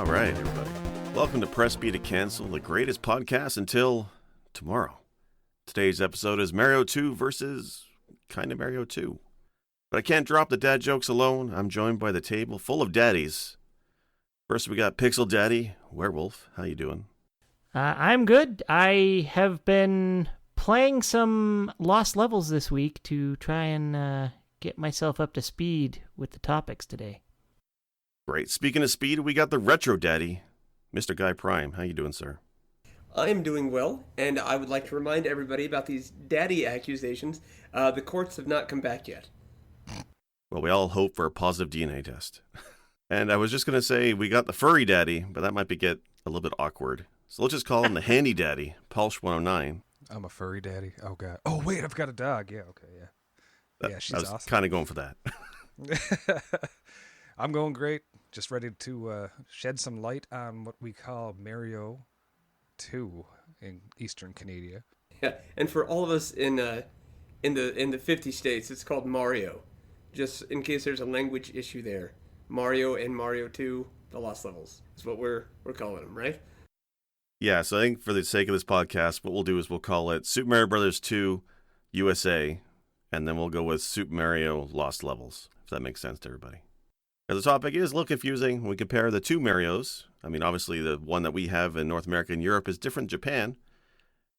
All right, everybody. Welcome to Press B to Cancel, the greatest podcast until tomorrow. Today's episode is Mario 2 versus kind of Mario 2. But I can't drop the dad jokes alone. I'm joined by the table full of daddies. First, we got Pixel Daddy, Werewolf. How you doing? I'm good. I have been playing some Lost Levels this week to try and get myself up to speed with the topics today. Great. Speaking of speed, we got the Retro Daddy, Mr. Guy Prime. How you doing, sir? I'm doing well, and I would like to remind everybody about these daddy accusations. The courts have not come back yet. Well, we all hope for a positive DNA test. And I was just going to say we got the Furry Daddy, but that might get a little bit awkward. So let's just call him the Handy Daddy, Pulse109. I'm a furry daddy. Oh, God. Oh, wait, I've got a dog. Yeah, okay, yeah. Yeah, she's awesome. Kind of going for that. I'm going great. Just ready to shed some light on what we call Mario 2 in Eastern Canada. Yeah, and for all of us in the 50 states, it's called Mario. Just in case there's a language issue there. Mario and Mario 2, the Lost Levels, is what we're calling them, right? Yeah, so I think for the sake of this podcast, what we'll do is we'll call it Super Mario Bros. 2 USA, and then we'll go with Super Mario Lost Levels, if that makes sense to everybody. Because the topic is a little confusing when we compare the two Marios. I mean, obviously the one that we have in North America and Europe is different in Japan,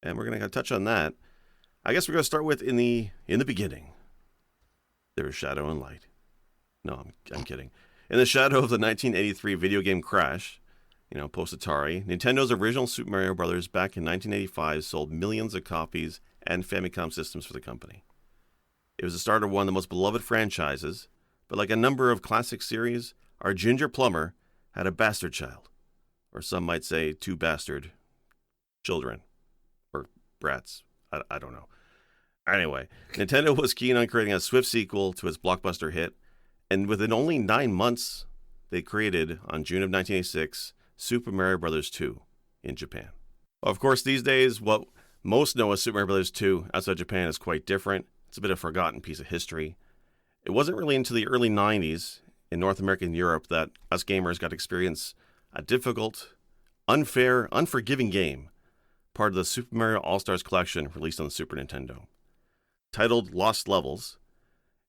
and we're going to touch on that. I guess we're going to start with in the beginning. There is shadow and light. No, I'm kidding. In the shadow of the 1983 video game crash, post-Atari, Nintendo's original Super Mario Bros. Back in 1985 sold millions of copies and Famicom systems for the company. It was the start of one of the most beloved franchises, but like a number of classic series, our Ginger Plumber had a bastard child. Or some might say two bastard children. Or brats. I don't know. Anyway, Nintendo was keen on creating a swift sequel to its blockbuster hit, and within only 9 months, they created, on June of 1986, Super Mario Bros. 2 in Japan. Of course, these days, what most know as Super Mario Bros. 2 outside Japan is quite different. It's a bit of a forgotten piece of history. It wasn't really until the early 90s in North America and Europe that us gamers got to experience a difficult, unfair, unforgiving game, part of the Super Mario All-Stars collection released on the Super Nintendo. Titled Lost Levels,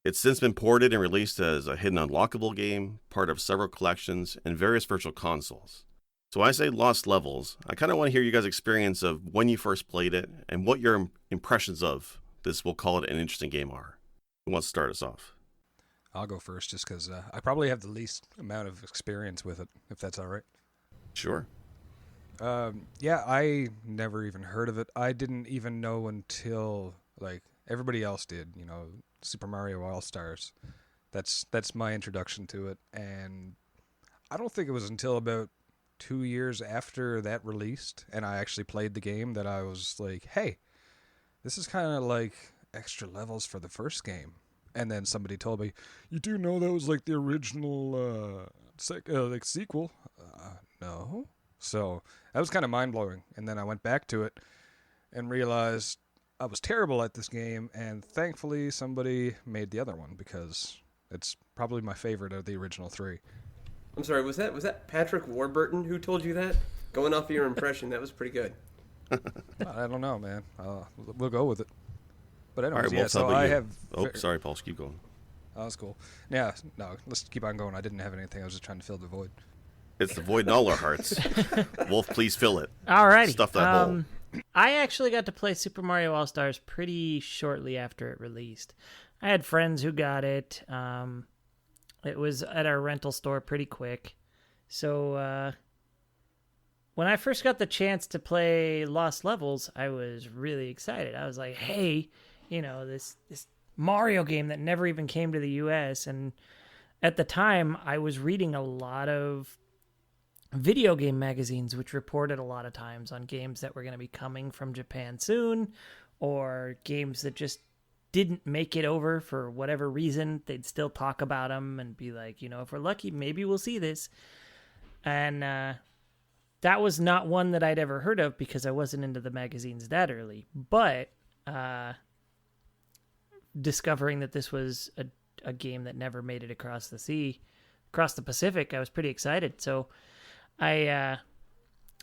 it's since been ported and released as a hidden unlockable game, part of several collections, and various virtual consoles. So when I say Lost Levels, I kind of want to hear you guys' experience of when you first played it and what your impressions of this, we'll call it an interesting game, are. Who wants to start us off? I'll go first just because I probably have the least amount of experience with it, if that's all right. Sure. Yeah, I never even heard of it. I didn't even know until, everybody else did, Super Mario All-Stars. That's my introduction to it, and I don't think it was until about 2 years after that released, and I actually played the game, that I was like, hey, this is kind of like extra levels for the first game. And then somebody told me, you do know that was like the original sequel? No. So that was kind of mind-blowing. And then I went back to it and realized I was terrible at this game, and thankfully somebody made the other one, because it's probably my favorite of the original three. I'm sorry, was that Patrick Warburton who told you that? Going off of your impression, that was pretty good. I don't know, man. We'll go with it. But anyways, right, well, yeah, so I have... sorry, Paul, keep going. Oh, that's cool. Yeah, no, let's keep on going. I didn't have anything. I was just trying to fill the void. It's the void in all our hearts. Wolf, please fill it. Alrighty. Stuff that hole. I actually got to play Super Mario All-Stars pretty shortly after it released. I had friends who got it. It was at our rental store pretty quick. So when I first got the chance to play Lost Levels, I was really excited. I was like, hey, this Mario game that never even came to the US. And at the time, I was reading a lot of video game magazines, which reported a lot of times on games that were going to be coming from Japan soon, or games that just didn't make it over for whatever reason. They'd still talk about them and be like, if we're lucky, maybe we'll see this. And that was not one that I'd ever heard of because I wasn't into the magazines that early. But discovering that this was a game that never made it across the Pacific, I was pretty excited. So I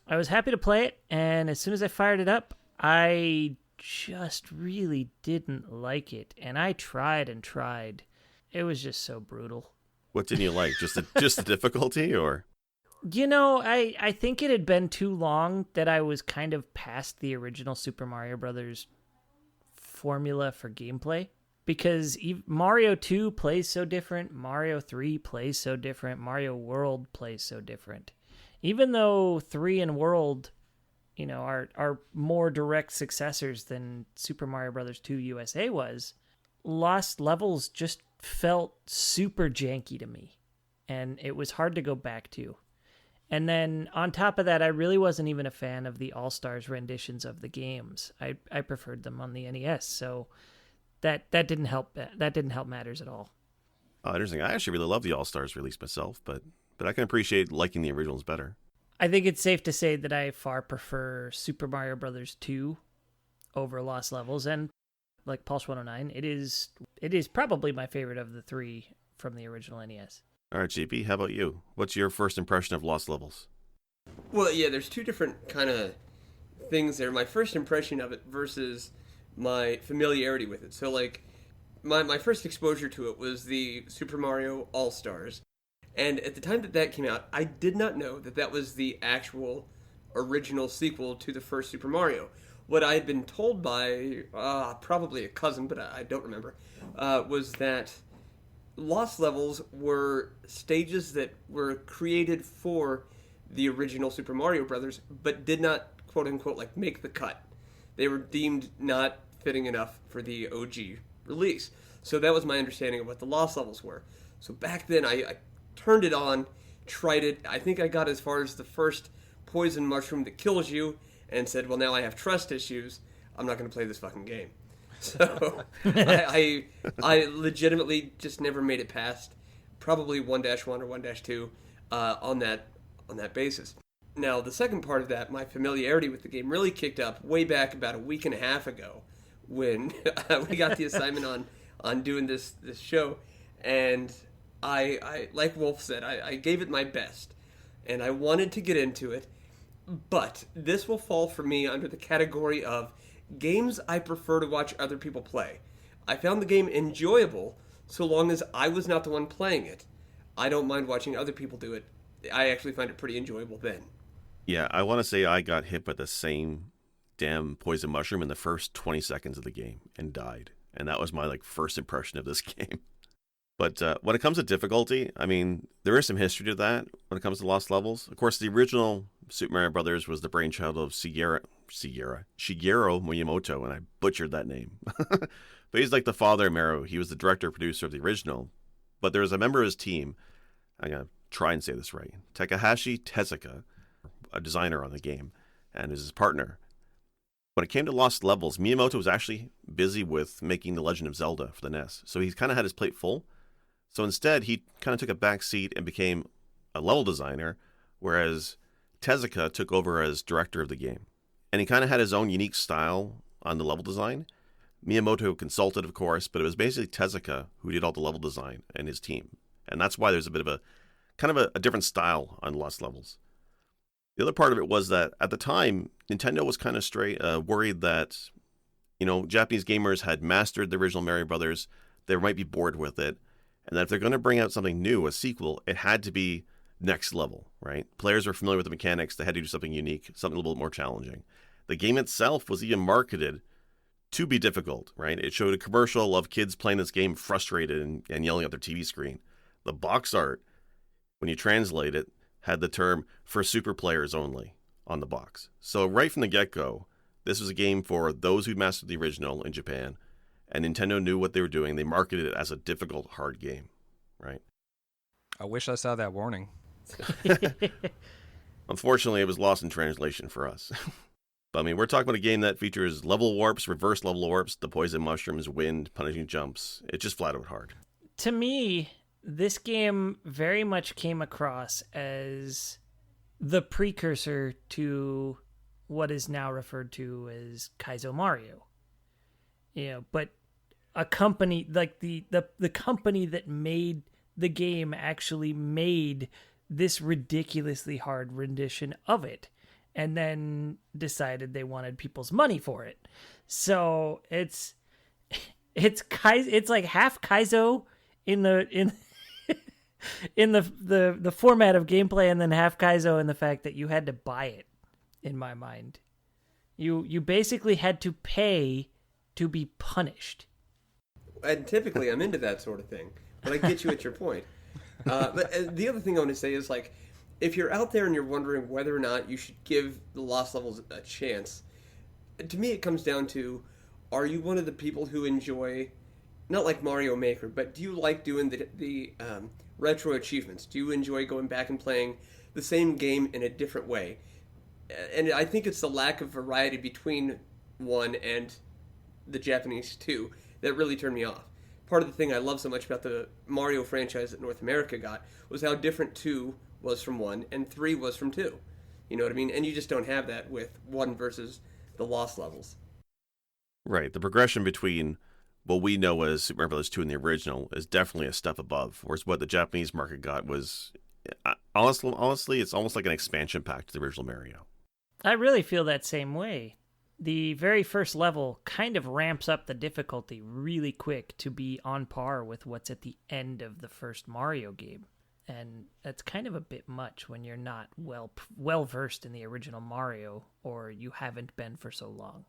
was happy to play it, and as soon as I fired it up, I just really didn't like it, and I tried and tried. It was just so brutal. What didn't you like? Just the difficulty, or? You know, I think it had been too long that I was kind of past the original Super Mario Brothers formula for gameplay. Because Mario 2 plays so different, Mario 3 plays so different, Mario World plays so different. Even though 3 and World, you know, are more direct successors than Super Mario Bros. 2 USA was, Lost Levels just felt super janky to me. And it was hard to go back to. And then on top of that, I really wasn't even a fan of the All-Stars renditions of the games. I preferred them on the NES, so that didn't help. That didn't help matters at all. Oh, interesting. I actually really love the All-Stars release myself, but I can appreciate liking the originals better. I think it's safe to say that I far prefer Super Mario Bros. 2 over Lost Levels, and like Pulse 109, it is probably my favorite of the three from the original NES. All right, JP, how about you? What's your first impression of Lost Levels? Well, yeah, there's two different kind of things there. My first impression of it versus my familiarity with it. So, like, my first exposure to it was the Super Mario All-Stars. And at the time that came out, I did not know that was the actual original sequel to the first Super Mario. What I had been told by probably a cousin, but I don't remember, was that Lost Levels were stages that were created for the original Super Mario Brothers, but did not, quote-unquote, like, make the cut. They were deemed not fitting enough for the OG release. So that was my understanding of what the Lost Levels were. So back then, I turned it on, tried it. I think I got as far as the first poison mushroom that kills you, and said, well, now I have trust issues. I'm not going to play this fucking game. So I legitimately just never made it past probably 1-1 or 1-2 on that basis. Now, the second part of that, my familiarity with the game really kicked up way back about a week and a half ago when we got the assignment on doing this show. And I like Wolf said, I gave it my best. And I wanted to get into it. But this will fall for me under the category of games I prefer to watch other people play. I found the game enjoyable so long as I was not the one playing it. I don't mind watching other people do it. I actually find it pretty enjoyable then. Yeah, I want to say I got hit by the same damn poison mushroom in the first 20 seconds of the game and died. And that was my first impression of this game. But when it comes to difficulty, I mean, there is some history to that when it comes to Lost Levels. Of course, the original Super Mario Brothers was the brainchild of Shigeru Miyamoto, and I butchered that name. But he's like the father of Mario. He was the director-producer of the original. But there was a member of his team, I'm going to try and say this right, Takahashi Tezuka, a designer on the game, and is his partner. When it came to Lost Levels, Miyamoto was actually busy with making The Legend of Zelda for the NES. So he kind of had his plate full. So instead, he kind of took a back seat and became a level designer, whereas Tezuka took over as director of the game. And he kind of had his own unique style on the level design. Miyamoto consulted, of course, but it was basically Tezuka who did all the level design and his team. And that's why there's a bit of a different style on Lost Levels. The other part of it was that at the time, Nintendo was kind of worried that, Japanese gamers had mastered the original Mario Brothers. They might be bored with it. And that if they're going to bring out something new, a sequel, it had to be next level, right? Players were familiar with the mechanics. They had to do something unique, something a little bit more challenging. The game itself was even marketed to be difficult, right? It showed a commercial of kids playing this game frustrated and yelling at their TV screen. The box art, when you translate it, had the term for super players only on the box. So right from the get-go, this was a game for those who mastered the original in Japan, and Nintendo knew what they were doing. They marketed it as a difficult, hard game, right? I wish I saw that warning. Unfortunately, it was lost in translation for us. But I mean, we're talking about a game that features level warps, reverse level warps, the poison mushrooms, wind, punishing jumps. It's just flat out hard. To me, this game very much came across as the precursor to what is now referred to as Kaizo Mario. But a company like the company that made the game actually made this ridiculously hard rendition of it, and then decided they wanted people's money for it. So it's like half Kaizo in the in the format of gameplay, and then half Kaizo in the fact that you had to buy it. In my mind, you basically had to pay to be punished. And typically, I'm into that sort of thing, but I get you at your point. But the other thing I want to say is, like, if you're out there and you're wondering whether or not you should give the Lost Levels a chance, to me it comes down to, are you one of the people who enjoy, not like Mario Maker, but do you like doing the retro achievements? Do you enjoy going back and playing the same game in a different way? And I think it's the lack of variety between 1 and the Japanese 2 that really turned me off. Part of the thing I love so much about the Mario franchise that North America got was how different 2 was from 1 and 3 was from 2. You know what I mean? And you just don't have that with 1 versus the Lost Levels. Right. The progression between what we know as Super Mario Bros. 2 and the original is definitely a step above, whereas what the Japanese market got was, honestly, it's almost like an expansion pack to the original Mario. I really feel that same way. The very first level kind of ramps up the difficulty really quick to be on par with what's at the end of the first Mario game. And that's kind of a bit much when you're not well versed in the original Mario, or you haven't been for so long.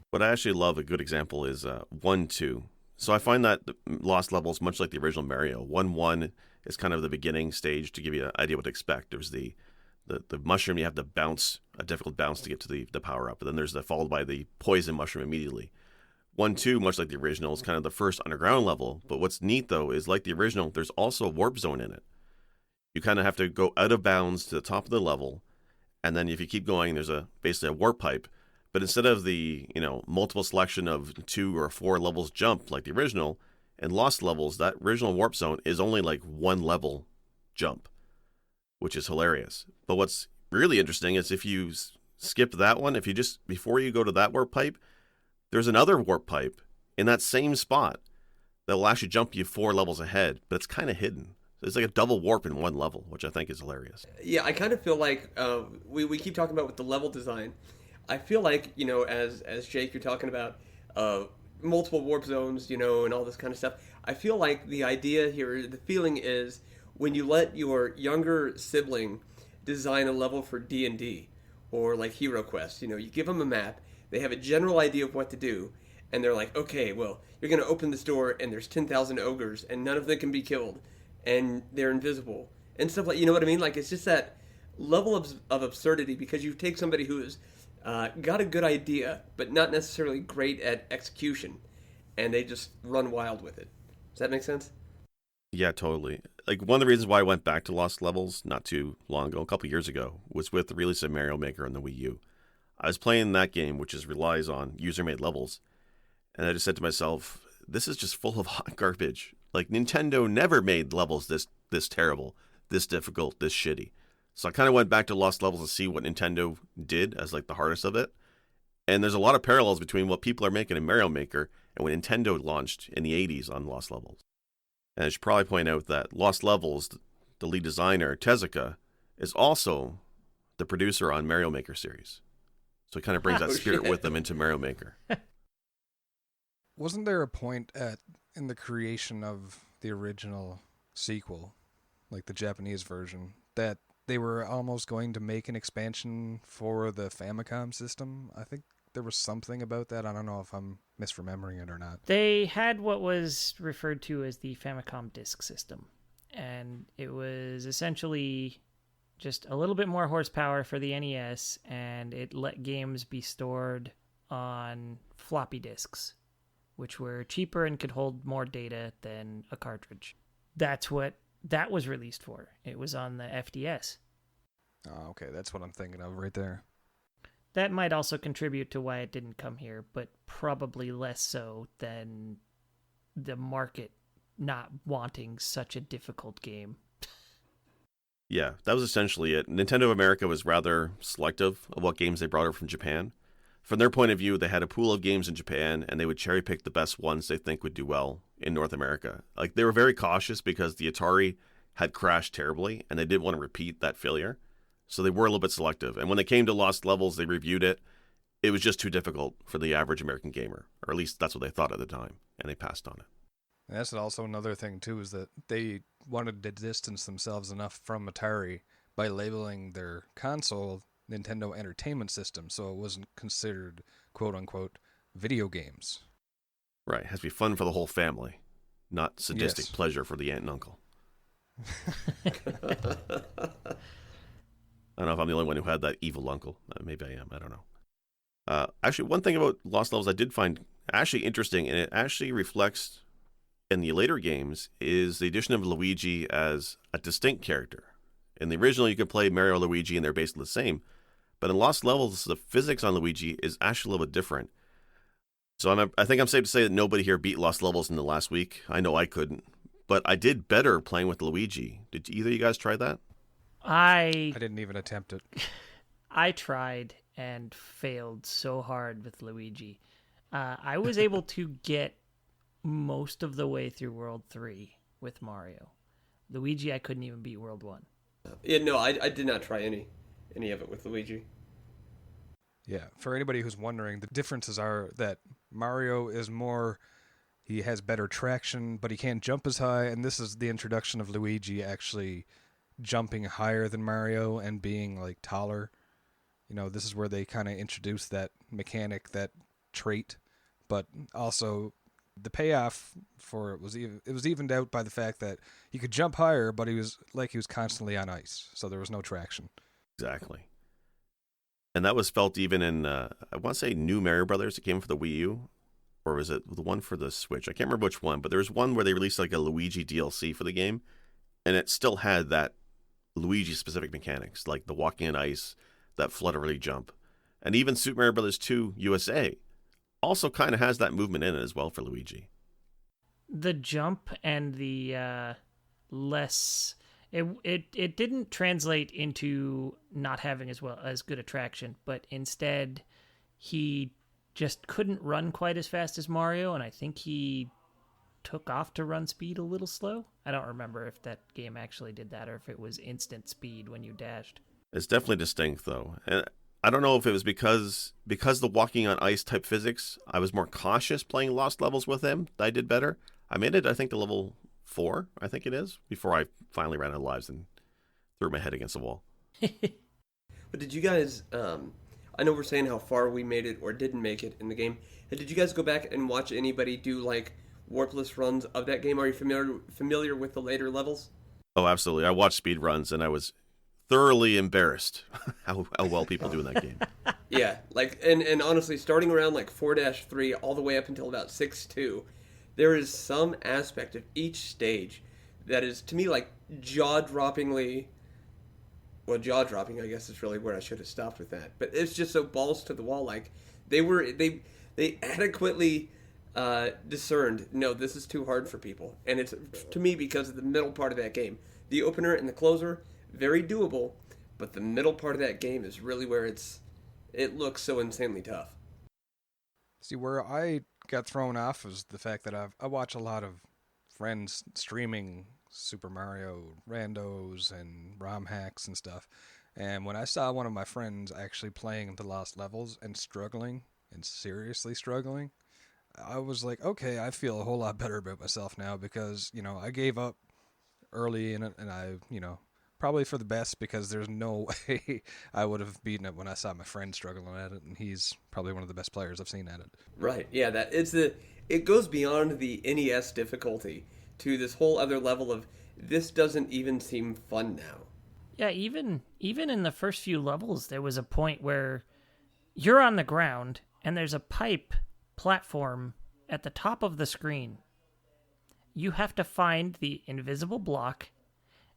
What I actually love, a good example, is 1-2. So I find that Lost Levels, much like the original Mario, 1-1 is kind of the beginning stage to give you an idea what to expect. There's the mushroom, you have to bounce, a difficult bounce to get to the power-up. And then there's followed by the poison mushroom immediately. 1-2, much like the original, is kind of the first underground level. But what's neat, though, is like the original, there's also a warp zone in it. You kind of have to go out of bounds to the top of the level, and then if you keep going, there's basically a warp pipe. But instead of the multiple selection of 2 or 4 levels jump like the original, in Lost Levels, that original warp zone is only like 1 level jump, which is hilarious. But what's really interesting is if you skip that one, if you just, before you go to that warp pipe, there's another warp pipe in that same spot that will actually jump you 4 levels ahead, but it's kind of hidden. So it's like a double warp in one level, which I think is hilarious. Yeah, I kind of feel like we keep talking about with the level design. I feel like, as Jake, you're talking about multiple warp zones, and all this kind of stuff. I feel like the idea here, the feeling is when you let your younger sibling design a level for D&D or like Hero Quest, you give them a map, they have a general idea of what to do, and they're like, okay, well, you're going to open this door and there's 10,000 ogres and none of them can be killed and they're invisible and stuff like, you know what I mean? Like, it's just that level of absurdity because you take somebody who's got a good idea but not necessarily great at execution and they just run wild with it. Does that make sense? Yeah, totally. Like, one of the reasons why I went back to Lost Levels not too long ago, a couple years ago, was with the release of Mario Maker on the Wii U. I was playing that game, which relies on user-made levels, and I just said to myself, this is just full of hot garbage. Like, Nintendo never made levels this terrible, this difficult, this shitty. So I kind of went back to Lost Levels to see what Nintendo did as, like, the hardest of it. And there's a lot of parallels between what people are making in Mario Maker and what Nintendo launched in the 80s on Lost Levels. And I should probably point out that Lost Levels, the lead designer, Tezuka, is also the producer on Mario Maker series. So it kind of brings that spirit with them into Mario Maker. Wasn't there a point in the creation of the original sequel, like the Japanese version, that they were almost going to make an expansion for the Famicom system? I think there was something about that. I don't know if I'm misremembering it or not. They had what was referred to as the Famicom Disk System, and it was essentially just a little bit more horsepower for the NES, and it let games be stored on floppy disks, which were cheaper and could hold more data than a cartridge. That's what that was released for. It was on the FDS. Oh, okay, that's what I'm thinking of right there. That might also contribute to why it didn't come here, but probably less so than the market not wanting such a difficult game. Yeah, that was essentially it. Nintendo of America was rather selective of what games they brought over from Japan. From their point of view, they had a pool of games in Japan, and they would cherry pick the best ones they think would do well in North America. Like, they were very cautious because the Atari had crashed terribly, and they didn't want to repeat that failure. So they were a little bit selective. And when they came to Lost Levels, they reviewed it. It was just too difficult for the average American gamer, or at least that's what they thought at the time, and they passed on it. And that's also another thing, too, is that they wanted to distance themselves enough from Atari by labeling their console Nintendo Entertainment System, so it wasn't considered, quote-unquote, video games. Right. It has to be fun for the whole family, not sadistic pleasure for the aunt and uncle. I don't know if I'm the only one who had that evil uncle. Maybe I am. I don't know. Actually, one thing about Lost Levels I did find actually interesting, and it actually reflects in the later games, is the addition of Luigi as a distinct character. In the original, you could play Mario or Luigi, and they're basically the same. But in Lost Levels, the physics on Luigi is actually a little bit different. So I think I'm safe to say that nobody here beat Lost Levels in the last week. I know I couldn't. But I did better playing with Luigi. Did either of you guys try that? I didn't even attempt it. I tried and failed so hard with Luigi. I was able to get most of the way through World 3 with Mario. Luigi, I couldn't even beat World 1. Yeah, no, I did not try any of it with Luigi. Yeah, for anybody who's wondering, the differences are that Mario is more, he has better traction, but he can't jump as high, and this is the introduction of Luigi actually jumping higher than Mario and being, like, taller. You know, this is where they kind of introduce that mechanic, that trait, but also the payoff for it was evened out by the fact that he could jump higher, but he was constantly on ice, so there was no traction. Exactly. And that was felt even in, I want to say New Mario Brothers that came for the Wii U, or was it the one for the Switch? I can't remember which one, but there was one where they released like a Luigi DLC for the game, and it still had that Luigi-specific mechanics, like the walking on ice, that fluttery jump. And even Super Mario Brothers 2 USA also kind of has that movement in it as well for Luigi. The jump and the less... It didn't translate into not having as good a traction, but instead he just couldn't run quite as fast as Mario, and I think he took off to run speed a little slow. I don't remember if that game actually did that or if it was instant speed when you dashed. It's definitely distinct, though. And I don't know if it was because the walking on ice type physics, I was more cautious playing Lost Levels with him. I did better. I made it, I think, to level 4, I think it is, before I finally ran out of lives and threw my head against the wall. But did you guys, I know we're saying how far we made it or didn't make it in the game. Did you guys go back and watch anybody do, like, warpless runs of that game? Are you familiar with the later levels? Oh, absolutely. I watched speed runs, and I was thoroughly embarrassed how well people do in that game. Yeah, like, and honestly, starting around, like, 4-3 all the way up until about 6-2, there is some aspect of each stage that is, to me, like, jaw-dropping, I guess is really where I should have stopped with that. But it's just so balls to the wall. Like, they adequately discerned, no, this is too hard for people. And it's, to me, because of the middle part of that game. The opener and the closer, very doable, but the middle part of that game is really where it looks so insanely tough. See, where I got thrown off was the fact that I watch a lot of friends streaming Super Mario randos and ROM hacks and stuff. And when I saw one of my friends actually playing the Lost Levels and struggling, and seriously struggling, I was like, okay, I feel a whole lot better about myself now because, you know, I gave up early in it and I, you know, probably for the best because there's no way I would have beaten it when I saw my friend struggling at it, and he's probably one of the best players I've seen at it. Right, yeah, it goes beyond the NES difficulty to this whole other level of this doesn't even seem fun now. Yeah, even in the first few levels, there was a point where you're on the ground and there's a pipe platform at the top of the screen. You have to find the invisible block,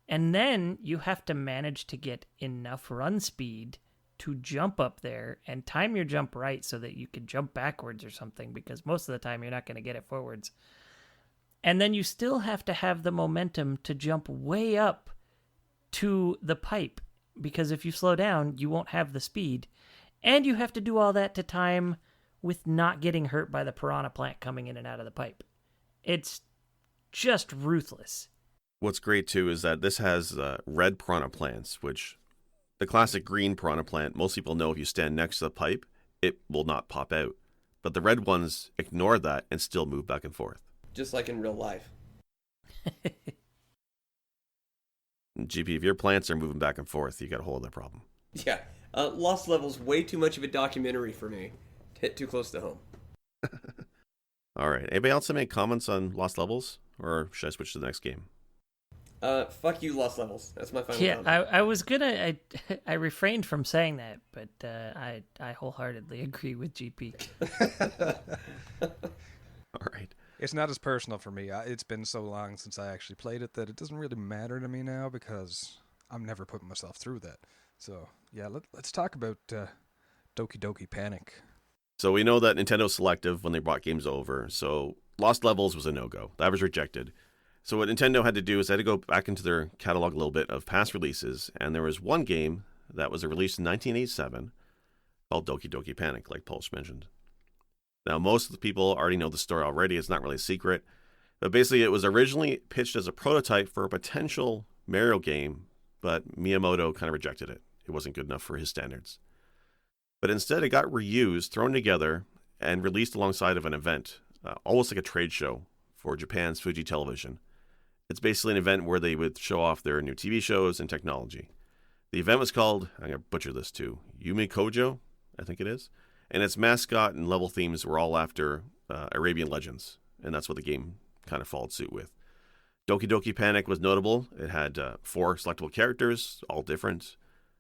and then you have to manage to get enough run speed to jump up there and time your jump right so that you can jump backwards or something, because most of the time you're not going to get it forwards. And then you still have to have the momentum to jump way up to the pipe, because if you slow down, you won't have the speed. And you have to do all that to time with not getting hurt by the piranha plant coming in and out of the pipe. It's just ruthless. What's great too is that this has red piranha plants, which the classic green piranha plant, most people know if you stand next to the pipe, it will not pop out. But the red ones ignore that and still move back and forth. Just like in real life. GP, if your plants are moving back and forth, you got a whole other problem. Yeah. Lost Levels, way too much of a documentary for me. Hit too close to home. All right. Anybody else have any comments on Lost Levels? Or should I switch to the next game? Fuck you, Lost Levels. That's my final Yeah, comment. I was gonna. I refrained from saying that, but I wholeheartedly agree with GP. All right. It's not as personal for me. It's been so long since I actually played it that it doesn't really matter to me now because I'm never putting myself through that. So, yeah, let's talk about Doki Doki Panic. So we know that Nintendo's selective when they brought games over. So Lost Levels was a no-go. That was rejected. So what Nintendo had to do is they had to go back into their catalog a little bit of past releases. And there was one game that was released in 1987 called Doki Doki Panic, like Pulse mentioned. Now, most of the people already know the story already. It's not really a secret. But basically, it was originally pitched as a prototype for a potential Mario game, but Miyamoto kind of rejected it. It wasn't good enough for his standards. But instead, it got reused, thrown together, and released alongside of an event, almost like a trade show for Japan's Fuji Television. It's basically an event where they would show off their new TV shows and technology. The event was called, I'm going to butcher this too, Yumi Kojo, I think it is. And its mascot and level themes were all after Arabian legends. And that's what the game kind of followed suit with. Doki Doki Panic was notable. It had 4 selectable characters, all different.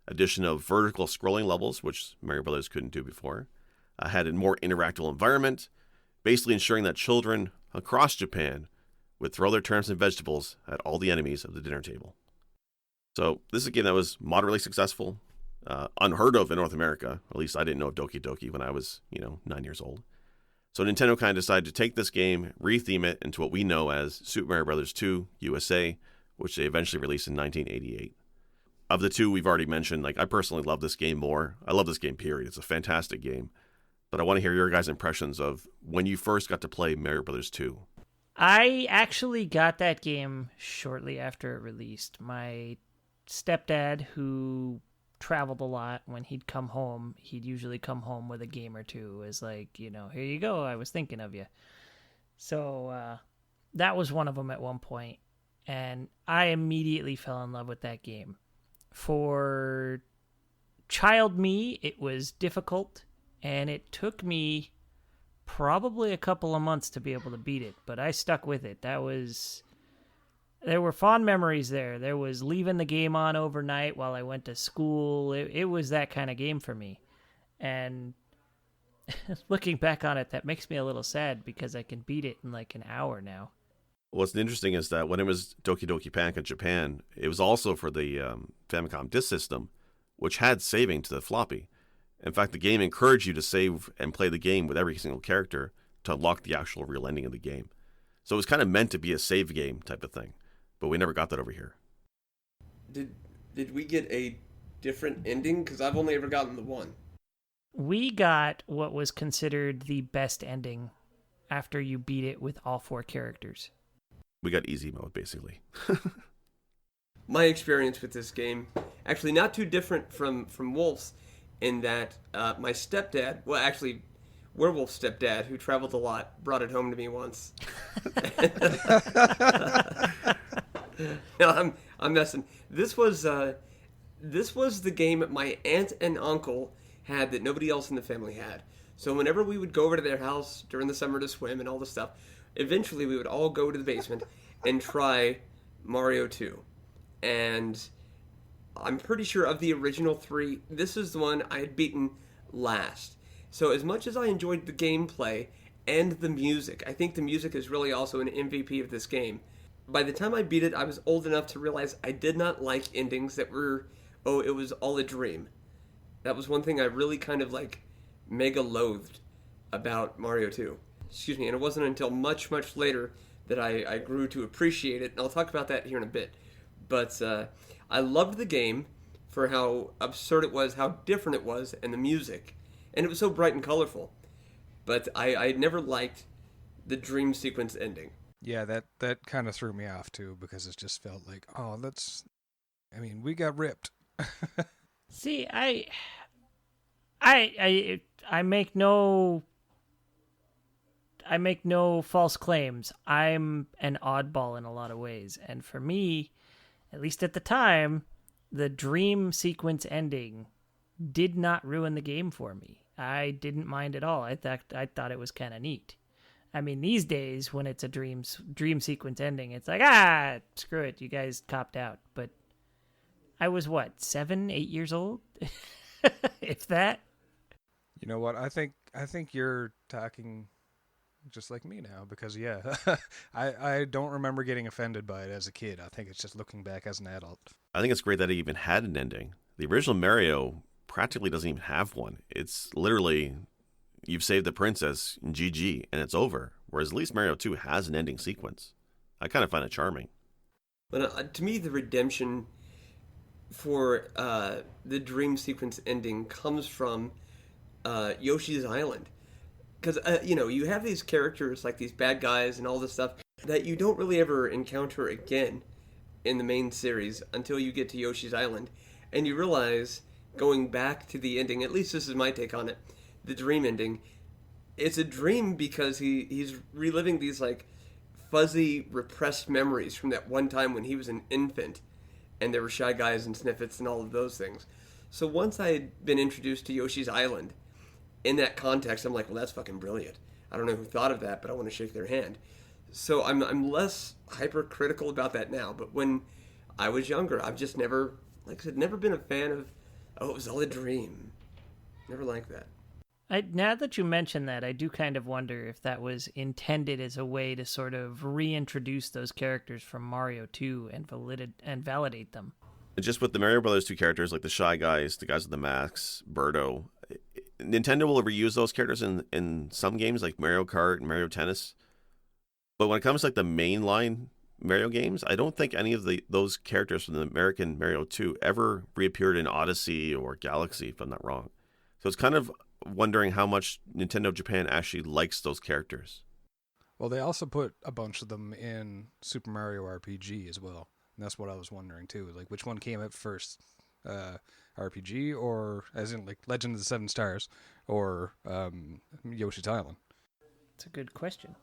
Addition of vertical scrolling levels, which Mario Brothers couldn't do before. Had a more interactable environment, basically ensuring that children across Japan would throw their turnips and vegetables at all the enemies of the dinner table. So this is a game that was moderately successful, unheard of in North America. At least I didn't know of Doki Doki when I was, 9 years old. So Nintendo kind of decided to take this game, retheme it into what we know as Super Mario Bros. 2 USA, which they eventually released in 1988. Of the two we've already mentioned, I personally love this game more. I love this game, period. It's a fantastic game. But I want to hear your guys' impressions of when you first got to play Mario Bros. 2. I actually got that game shortly after it released. My stepdad, who traveled a lot, when he'd come home, he'd usually come home with a game or two. It was like, here you go, I was thinking of you. So that was one of them at one point, and I immediately fell in love with that game. For child me, it was difficult, and it took me probably a couple of months to be able to beat it, but I stuck with it. There were fond memories there. There was leaving the game on overnight while I went to school. It was that kind of game for me. And looking back on it, that makes me a little sad because I can beat it in like an hour now. What's interesting is that when it was Doki Doki Panic in Japan, it was also for the Famicom disk system, which had saving to the floppy. In fact, the game encouraged you to save and play the game with every single character to unlock the actual real ending of the game. So it was kind of meant to be a save game type of thing, but we never got that over here. Did we get a different ending? Because I've only ever gotten the one. We got what was considered the best ending after you beat it with all 4 characters. We got easy mode, basically. My experience with this game, actually not too different from Wolf's, in that my stepdad, well, actually, Werewolf's stepdad, who traveled a lot, brought it home to me once. No, I'm messing. This was the game my aunt and uncle had that nobody else in the family had. So whenever we would go over to their house during the summer to swim and all this stuff, eventually we would all go to the basement and try Mario 2. And I'm pretty sure of the original 3, this is the one I had beaten last. So as much as I enjoyed the gameplay and the music, I think the music is really also an MVP of this game. By the time I beat it, I was old enough to realize I did not like endings that were, it was all a dream. That was one thing I really kind of mega loathed about Mario 2. Excuse me, and it wasn't until much, much later that I grew to appreciate it, and I'll talk about that here in a bit. But I loved the game for how absurd it was, how different it was, and the music. And it was so bright and colorful. But I never liked the dream sequence ending. Yeah, that kind of threw me off too because it just felt like, we got ripped. See, I make no false claims. I'm an oddball in a lot of ways, and for me, at least at the time, the dream sequence ending did not ruin the game for me. I didn't mind at all. I thought it was kind of neat. I mean, these days when it's a dream sequence ending, it's like, screw it, you guys copped out. But I was what, 7, 8 years old, if that. You know what? I think you're talking just like me now because I don't remember getting offended by it as a kid. I think it's just looking back as an adult. I think it's great that it even had an ending. The original Mario practically doesn't even have one. It's literally, you've saved the princess, GG, and it's over. Whereas at least Mario 2 has an ending sequence. I kind of find it charming. But to me, the redemption for the dream sequence ending comes from Yoshi's Island. Because, you have these characters, like these bad guys and all this stuff, that you don't really ever encounter again in the main series until you get to Yoshi's Island. And you realize, going back to the ending, at least this is my take on it, the dream ending, it's a dream because he's reliving these, like, fuzzy, repressed memories from that one time when he was an infant, and there were Shy Guys and Snippets and all of those things. So once I had been introduced to Yoshi's Island, in that context, I'm like, well, that's fucking brilliant. I don't know who thought of that, but I want to shake their hand. So I'm less hypercritical about that now. But when I was younger, I've just never, like I said, never been a fan of, it was all a dream. Never liked that. Now that you mention that, I do kind of wonder if that was intended as a way to sort of reintroduce those characters from Mario 2 and validate them. Just with the Mario Brothers 2 characters, like the Shy Guys, the guys with the masks, Birdo, Nintendo will reuse those characters in some games like Mario Kart and Mario Tennis. But when it comes to like the mainline Mario games, I don't think any of those characters from the American Mario 2 ever reappeared in Odyssey or Galaxy, if I'm not wrong. So it's kind of wondering how much Nintendo Japan actually likes those characters. Well, they also put a bunch of them in Super Mario RPG as well. And that's what I was wondering too. Like, which one came out first? RPG, or as in like Legend of the Seven Stars, or Yoshi's Island? It's a good question.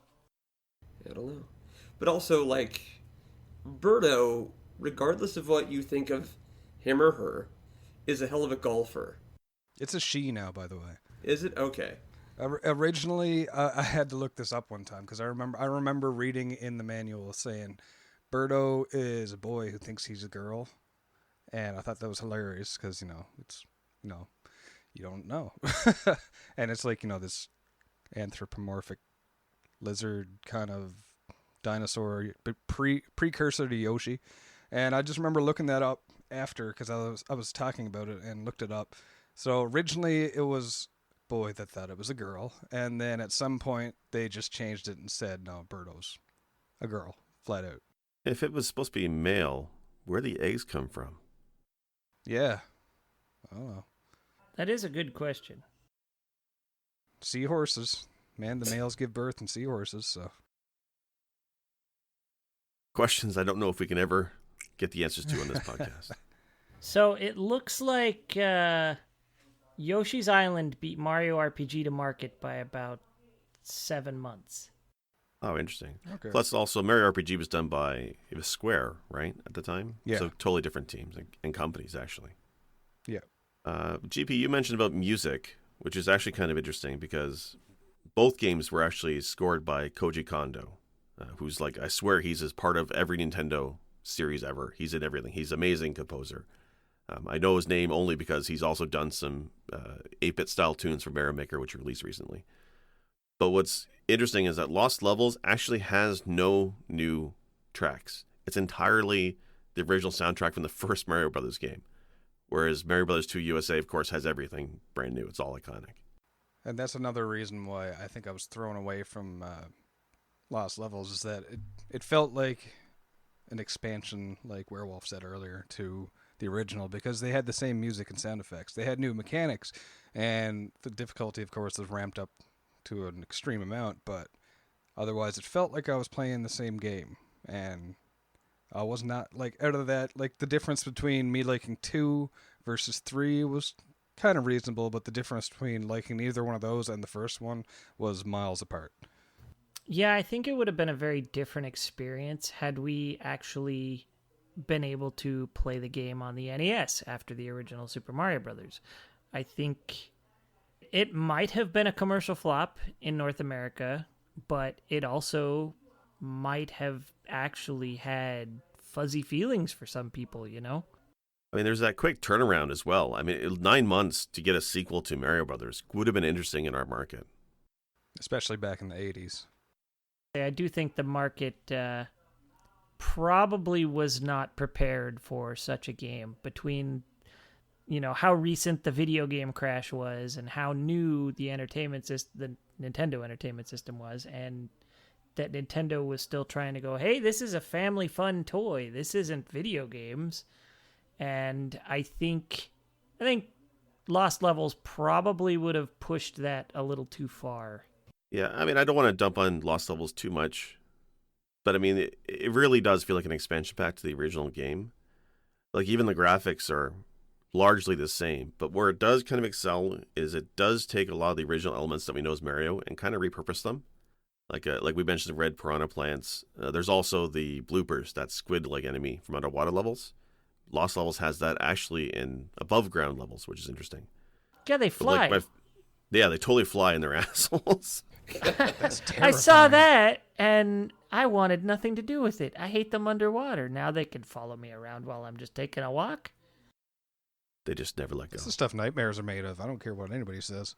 I don't know. But also, like, Birdo, regardless of what you think of him or her, is a hell of a golfer. It's a she now, by the way. Is it? Okay. Originally, I had to look this up one time because I remember reading in the manual saying Birdo is a boy who thinks he's a girl. And I thought that was hilarious because, it's, you don't know. And it's like, this anthropomorphic lizard kind of dinosaur, but precursor to Yoshi. And I just remember looking that up after because I was talking about it and looked it up. So originally it was boy that thought it was a girl. And then at some point they just changed it and said, no, Birdo's a girl, flat out. If it was supposed to be male, where'd the eggs come from? Yeah. I don't know. That is a good question. Seahorses. Man, the males give birth in seahorses, so. Questions I don't know if we can ever get the answers to on this podcast. So it looks like Yoshi's Island beat Mario RPG to market by about 7 months. Oh, interesting. Okay. Plus, also, Mario RPG was done by, it was Square, right, at the time? Yeah. So totally different teams and companies, actually. Yeah. GP, you mentioned about music, which is actually kind of interesting because both games were actually scored by Koji Kondo, who's like, I swear he's as part of every Nintendo series ever. He's in everything. He's an amazing composer. I know his name only because he's also done some 8-bit style tunes for Mario Maker, which released recently. But what's interesting is that Lost Levels actually has no new tracks. It's entirely the original soundtrack from the first Mario Brothers game. Whereas Mario Brothers 2 USA, of course, has everything brand new. It's all iconic. And that's another reason why I think I was thrown away from Lost Levels is that it felt like an expansion, like Werewolf said earlier, to the original because they had the same music and sound effects. They had new mechanics, and the difficulty, of course, was ramped up to an extreme amount, but Otherwise, it felt like I was playing the same game, and I was not like out of that. Like the difference between me liking 2 versus 3 was kind of reasonable, but the difference between liking either one of those and the first one was miles apart. Yeah, I think it would have been a very different experience had we actually been able to play the game on the NES after the original Super Mario Brothers. I think it might have been a commercial flop in North America, but it also might have actually had fuzzy feelings for some people, you know? I mean, there's that quick turnaround as well. I mean, 9 months to get a sequel to Mario Brothers would have been interesting in our market. Especially back in the 80s. I do think the market probably was not prepared for such a game between, you know, how recent the video game crash was and how new the Nintendo Entertainment System was, and that Nintendo was still trying to go, hey, this is a family fun toy. This isn't video games. And I think Lost Levels probably would have pushed that a little too far. Yeah, I mean, I don't want to dump on Lost Levels too much, but I mean, it really does feel like an expansion pack to the original game. Like, even the graphics are largely the same, but where it does kind of excel is it does take a lot of the original elements that we know as Mario and kind of repurpose them. Like we mentioned, the red piranha plants. There's also the bloopers, that squid-like enemy from underwater levels. Lost Levels has that actually in above ground levels, which is interesting. Yeah, they fly. Yeah, they totally fly in their assholes. That's terrifying. I saw that, and I wanted nothing to do with it. I hate them underwater. Now they can follow me around while I'm just taking a walk. They just never let go. That's the stuff nightmares are made of. I don't care what anybody says.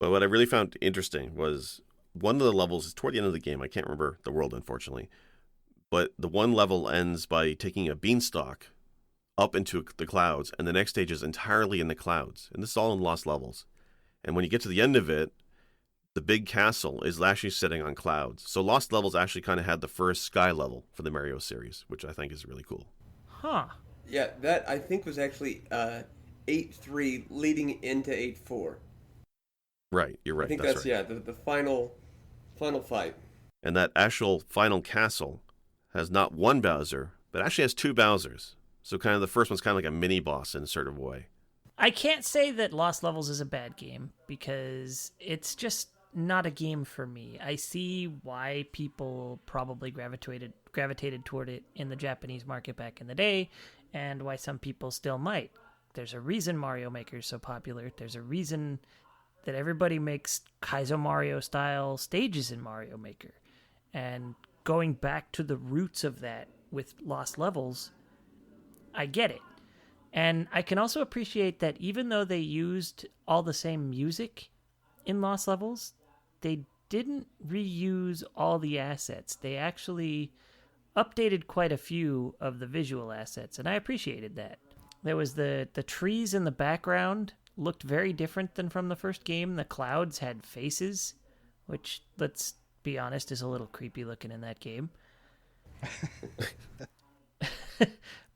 But what I really found interesting was one of the levels is toward the end of the game. I can't remember the world, unfortunately. But the one level ends by taking a beanstalk up into the clouds, and the next stage is entirely in the clouds. And this is all in Lost Levels. And when you get to the end of it, the big castle is actually sitting on clouds. So Lost Levels actually kind of had the first sky level for the Mario series, which I think is really cool. Huh. Yeah, that I think was actually 8-3 leading into 8-4. Right, you're right. I think that's that's right. yeah, the final fight. And that actual final castle has not one Bowser, but actually has 2 Bowsers. So kind of the first one's kind of like a mini boss in a sort of way. I can't say that Lost Levels is a bad game because it's just not a game for me. I see why people probably gravitated toward it in the Japanese market back in the day, and why some people still might. There's a reason Mario Maker is so popular. There's a reason that everybody makes Kaizo Mario style stages in Mario Maker. And going back to the roots of that with Lost Levels, I get it. And I can also appreciate that even though they used all the same music in Lost Levels, they didn't reuse all the assets. They actually updated quite a few of the visual assets, and I appreciated that. There was the trees in the background looked very different than from the first game. The clouds had faces, which, let's be honest, is a little creepy looking in that game.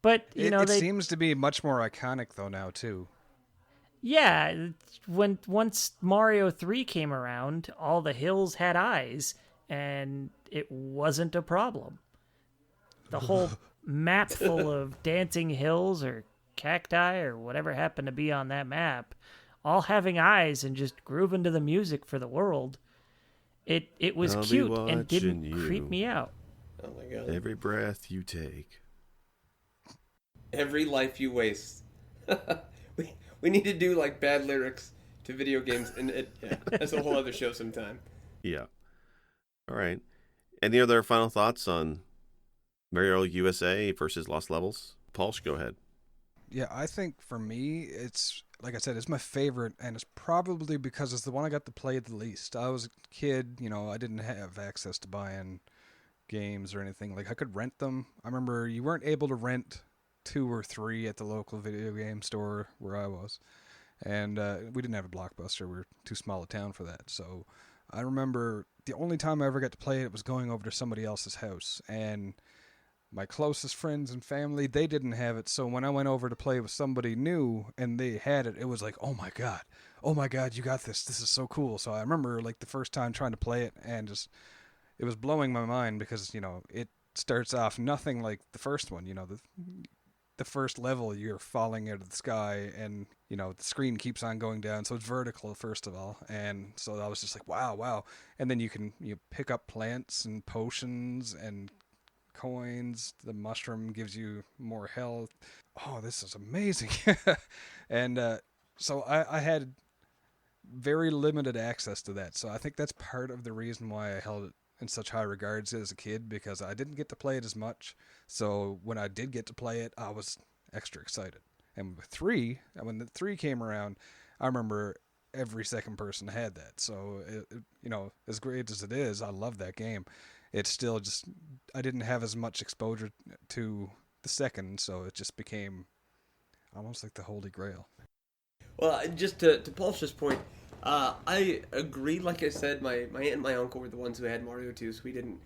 But, it seems to be much more iconic, though, now, too. Yeah, once Mario 3 came around, all the hills had eyes, and it wasn't a problem. The whole map full of dancing hills or cacti or whatever happened to be on that map, all having eyes and just grooving to the music for the world. It was I'll be cute and didn't watching creep you. me out. Oh my god. Every breath you take. Every life you waste. we need to do like bad lyrics to video games, and that's a whole other show sometime. Yeah. All right. Any other final thoughts on Mario USA versus Lost Levels? Paul, go ahead. Yeah, I think for me, it's, like I said, it's my favorite, and it's probably because it's the one I got to play the least. I was a kid, I didn't have access to buying games or anything. Like, I could rent them. I remember you weren't able to rent 2 or 3 at the local video game store where I was. And we didn't have a Blockbuster. We were too small a town for that. So I remember the only time I ever got to play it was going over to somebody else's house. And my closest friends and family, they didn't have it. So when I went over to play with somebody new and they had it, it was like, oh my God, oh my God, you got this. This is so cool. So I remember like the first time trying to play it and just, it was blowing my mind because, it starts off nothing like the first one. The first level you're falling out of the sky and the screen keeps on going down, so it's vertical first of all, and so I was just like wow, and then you pick up plants and potions and coins. The mushroom gives you more health. Oh, this is amazing. And so I had very limited access to that, so I think that's part of the reason why I held it in such high regards as a kid, because I didn't get to play it as much. So when I did get to play it, I was extra excited. And with when the 3 came around, I remember every second person had that. So as great as it is, I love that game. It's still just, I didn't have as much exposure to the second, so it just became almost like the Holy Grail. Well, just to Paul's point, I agree. Like I said, my aunt and my uncle were the ones who had Mario 2, so we didn't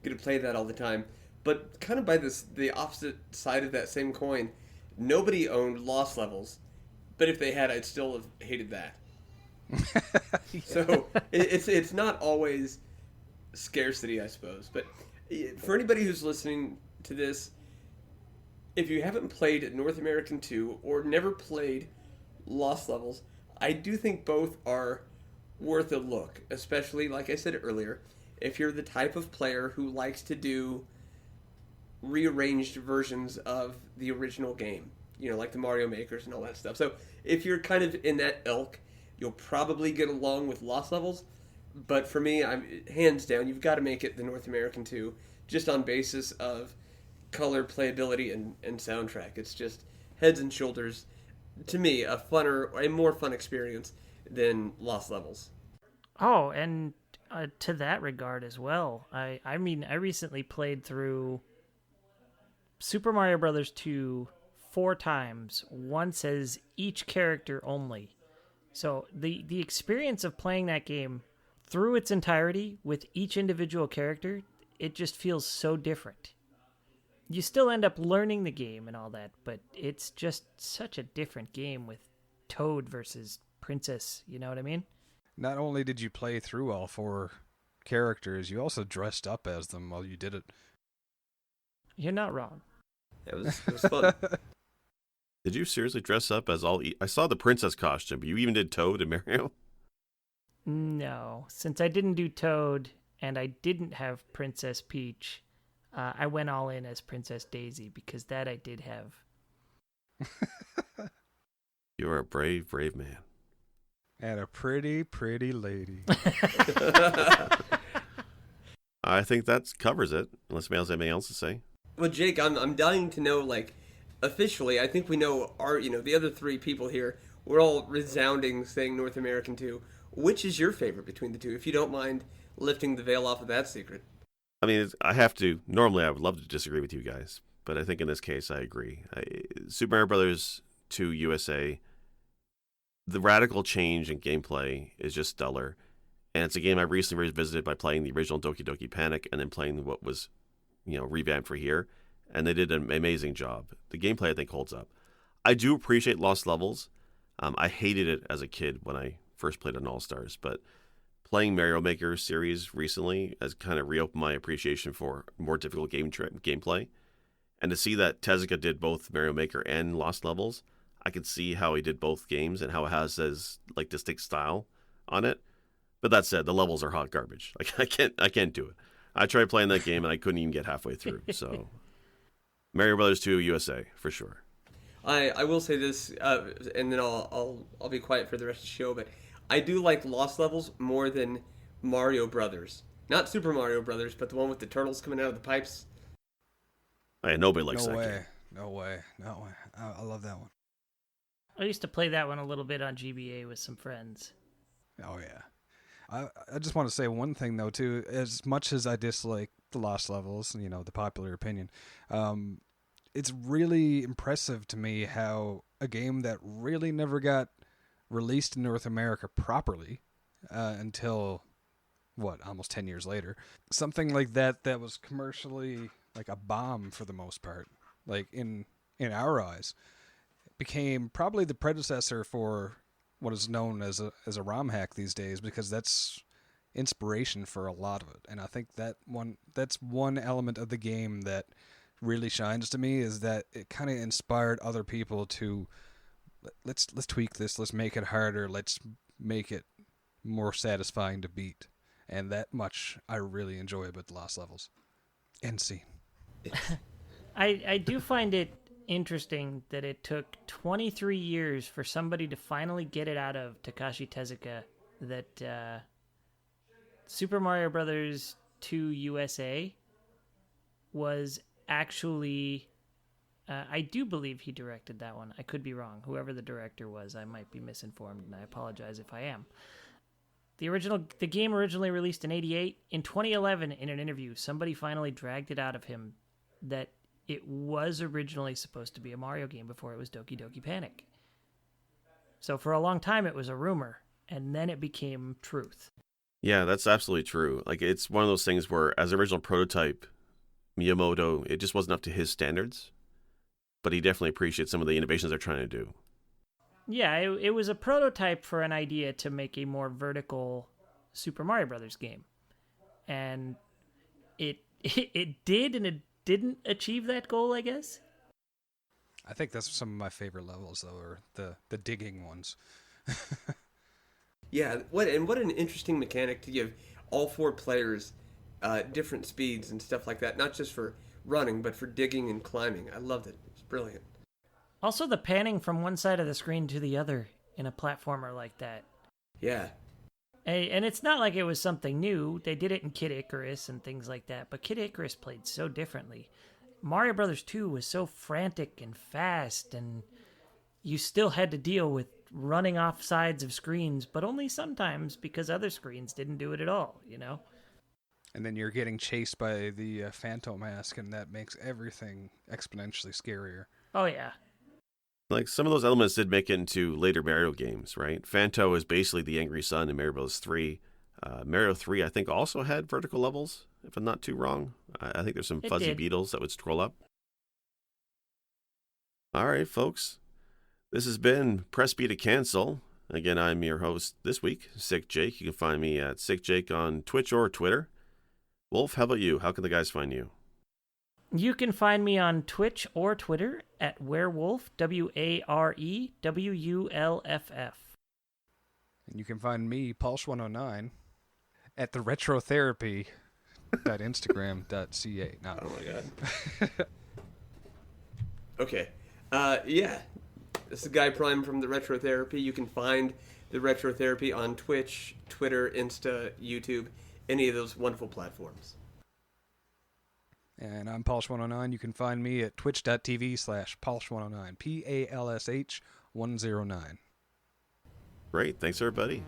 get to play that all the time. But kind of by the opposite side of that same coin, nobody owned Lost Levels. But if they had, I'd still have hated that. Yeah. So it's not always scarcity, I suppose. But for anybody who's listening to this, if you haven't played North American 2 or never played Lost Levels, I do think both are worth a look, especially, like I said earlier, if you're the type of player who likes to do rearranged versions of the original game, like the Mario Makers and all that stuff. So if you're kind of in that ilk, you'll probably get along with Lost Levels. But for me, I'm hands down, you've got to make it the North American 2, just on basis of color, playability, and soundtrack. It's just heads and shoulders, to me, a more fun experience than Lost Levels. Oh, and to that regard as well, I recently played through Super Mario Brothers 2 4 times, once as each character only. So the experience of playing that game through its entirety with each individual character, it just feels so different. You still end up learning the game and all that, but it's just such a different game with Toad versus Princess, you know what I mean? Not only did you play through all 4 characters, you also dressed up as them while you did it. You're not wrong. It was fun. Did you seriously dress up as all? I saw the princess costume, but you even did Toad and Mario? No, since I didn't do Toad and I didn't have Princess Peach, I went all in as Princess Daisy because that I did have. You're a brave, brave man. And a pretty, pretty lady. I think that covers it, unless somebody else has anything else to say. Well, Jake, I'm dying to know, officially, I think we know the other 3 people here, we're all resounding saying North American 2. Which is your favorite between the 2, if you don't mind lifting the veil off of that secret? I mean, normally I would love to disagree with you guys, but I think in this case I agree. Super Mario Brothers 2 USA, the radical change in gameplay is just stellar. And it's a game I recently revisited by playing the original Doki Doki Panic and then playing what was, revamped for here. And they did an amazing job. The gameplay, I think, holds up. I do appreciate Lost Levels. I hated it as a kid when I first played on All-Stars, but playing Mario Maker series recently has kind of reopened my appreciation for more difficult gameplay. And to see that Tezuka did both Mario Maker and Lost Levels, I could see how he did both games and how it has his distinct style on it. But that said, the levels are hot garbage. I can't do it. I tried playing that game and I couldn't even get halfway through. So Mario Brothers 2 USA for sure. I will say this, and then I'll be quiet for the rest of the show. But I do like Lost Levels more than Mario Brothers. Not Super Mario Brothers, but the one with the turtles coming out of the pipes. Hey, nobody likes that game. No way. I love that one. I used to play that one a little bit on GBA with some friends. Oh, yeah. I just want to say one thing, though, too. As much as I dislike the Lost Levels, the popular opinion, it's really impressive to me how a game that really never got released in North America properly until, almost 10 years later. Something like that was commercially like a bomb for the most part, in our eyes, became probably the predecessor for what is known as a ROM hack these days, because that's inspiration for a lot of it. And I think that's one element of the game that really shines to me, is that it kind of inspired other people to let's tweak this, let's make it harder, let's make it more satisfying to beat. And that much I really enjoy about the Lost Levels. End scene. I do find it interesting that it took 23 years for somebody to finally get it out of Takashi Tezuka that Super Mario Brothers 2 USA was actually... I do believe he directed that one. I could be wrong. Whoever the director was, I might be misinformed, and I apologize if I am. The game originally released in 88. In 2011, in an interview, somebody finally dragged it out of him that it was originally supposed to be a Mario game before it was Doki Doki Panic. So for a long time, it was a rumor, and then it became truth. Yeah, that's absolutely true. Like, it's one of those things where, as original prototype, Miyamoto, it just wasn't up to his standards, but he definitely appreciates some of the innovations they're trying to do. Yeah, it was a prototype for an idea to make a more vertical Super Mario Brothers game. And it did, and it didn't achieve that goal, I guess. I think that's some of my favorite levels, though, are the digging ones. Yeah, what an interesting mechanic to give all four players different speeds and stuff like that, not just for running, but for digging and climbing. I loved it. It's brilliant. Also, the panning from one side of the screen to the other in a platformer like that. Yeah. And it's not like it was something new. They did it in Kid Icarus and things like that, but Kid Icarus played so differently. Mario Brothers 2 was so frantic and fast, and you still had to deal with running off sides of screens, but only sometimes because other screens didn't do it at all, you know? And then you're getting chased by the Phantom Mask, and that makes everything exponentially scarier. Oh, yeah. Like, some of those elements did make it into later Mario games, right? Phanto is basically the angry sun in Mario Bros. 3. Mario 3, I think, also had vertical levels, if I'm not too wrong. I think there's some fuzzy beetles that would scroll up. All right, folks. This has been Press B to Cancel. Again, I'm your host this week, SicJake. You can find me at SicJake on Twitch or Twitter. Wolf, how about you? How can the guys find you? You can find me on Twitch or Twitter at Werewolf, WAREWULFF. And you can find me, Pulse109, at the retrotherapy.instagram.ca. No. Oh my god. Okay. Yeah. This is Guy Prime from the Retro Therapy. You can find the Retro Therapy on Twitch, Twitter, Insta, YouTube, any of those wonderful platforms. And I'm Pulse109. You can find me at twitch.tv/Pulse109. PALSH109. Great. Thanks, everybody.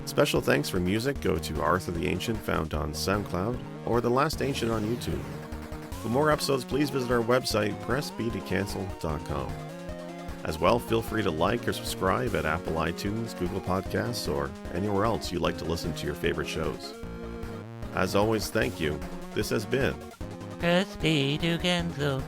Special thanks for music go to Arthur the Ancient, found on SoundCloud, or The Last Ancient on YouTube. For more episodes, please visit our website, pressbtocancel.com. As well, feel free to like or subscribe at Apple iTunes, Google Podcasts, or anywhere else you like to listen to your favorite shows. As always, thank you. This has been Press B to cancel.